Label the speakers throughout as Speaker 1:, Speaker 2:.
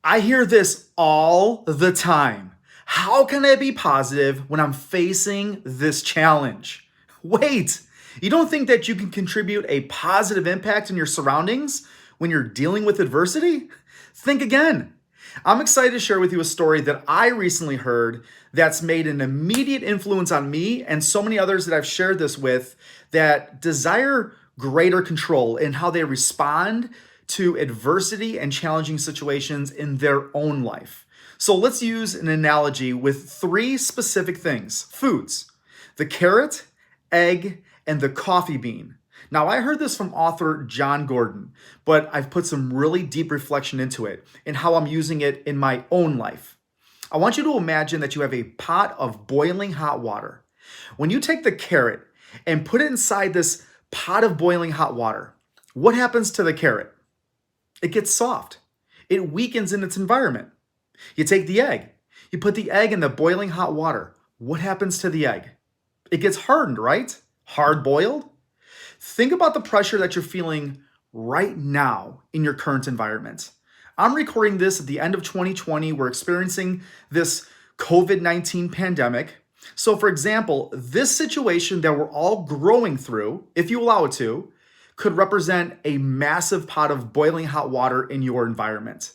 Speaker 1: I hear this all the time. How can I be positive when I'm facing this challenge? Wait, you don't think that you can contribute a positive impact in your surroundings when you're dealing with adversity? Think again. I'm excited to share with you a story that I recently heard that's made an immediate influence on me and so many others that I've shared this with that desire greater control in how they respond to adversity and challenging situations in their own life. So let's use an analogy with three specific things: foods, the carrot, egg, and the coffee bean. Now, I heard this from author Jon Gordon, but I've put some really deep reflection into it and how I'm using it in my own life. I want you to imagine that you have a pot of boiling hot water. When you take the carrot and put it inside this pot of boiling hot water, what happens to the carrot? It gets soft. It weakens in its environment. You take the egg. You put the egg in the boiling hot water. What happens to the egg? It gets hardened, right? Hard boiled? Think about the pressure that you're feeling right now in your current environment. I'm recording this at the end of 2020. We're experiencing this COVID-19 pandemic. So for example, this situation that we're all growing through, if you allow it to, could represent a massive pot of boiling hot water in your environment.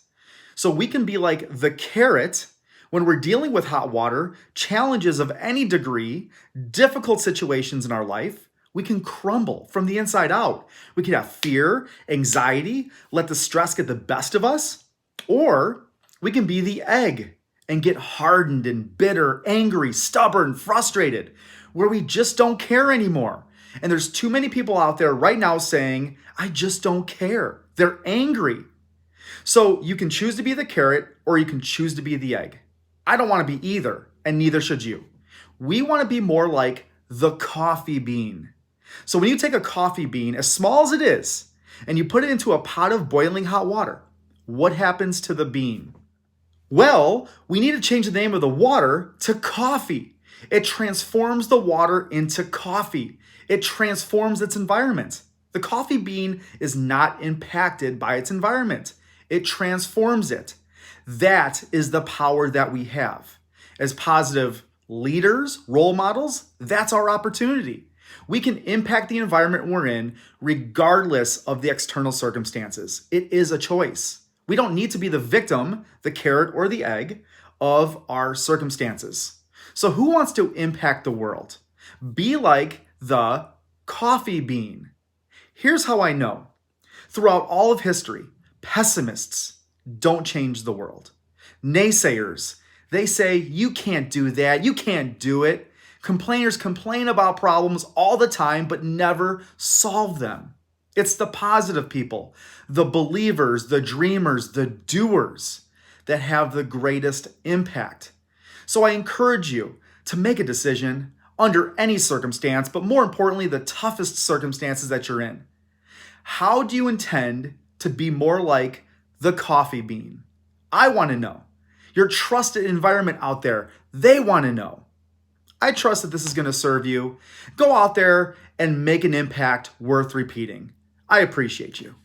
Speaker 1: So we can be like the carrot when we're dealing with hot water, challenges of any degree, difficult situations in our life. We can crumble from the inside out. We can have fear, anxiety, let the stress get the best of us. Or we can be the egg and get hardened and bitter, angry, stubborn, frustrated, where we just don't care anymore. And there's too many people out there right now saying, I just don't care. They're angry. So you can choose to be the carrot or you can choose to be the egg. I don't want to be either, and neither should you. We want to be more like the coffee bean. So when you take a coffee bean, as small as it is, and you put it into a pot of boiling hot water, what happens to the bean? Well, we need to change the name of the water to coffee. It transforms the water into coffee. It transforms its environment. The coffee bean is not impacted by its environment. It transforms it. That is the power that we have. As positive leaders, role models, that's our opportunity. We can impact the environment we're in regardless of the external circumstances. It is a choice. We don't need to be the victim, the carrot or the egg, of our circumstances. So who wants to impact the world? Be like the coffee bean. Here's how I know. Throughout all of history, pessimists don't change the world. Naysayers, they say, you can't do that, you can't do it. Complainers complain about problems all the time, but never solve them. It's the positive people, the believers, the dreamers, the doers that have the greatest impact. So I encourage you to make a decision under any circumstance, but more importantly, the toughest circumstances that you're in. How do you intend to be more like the coffee bean? I want to know. Your trusted environment out there, they want to know. I trust that this is going to serve you. Go out there and make an impact worth repeating. I appreciate you.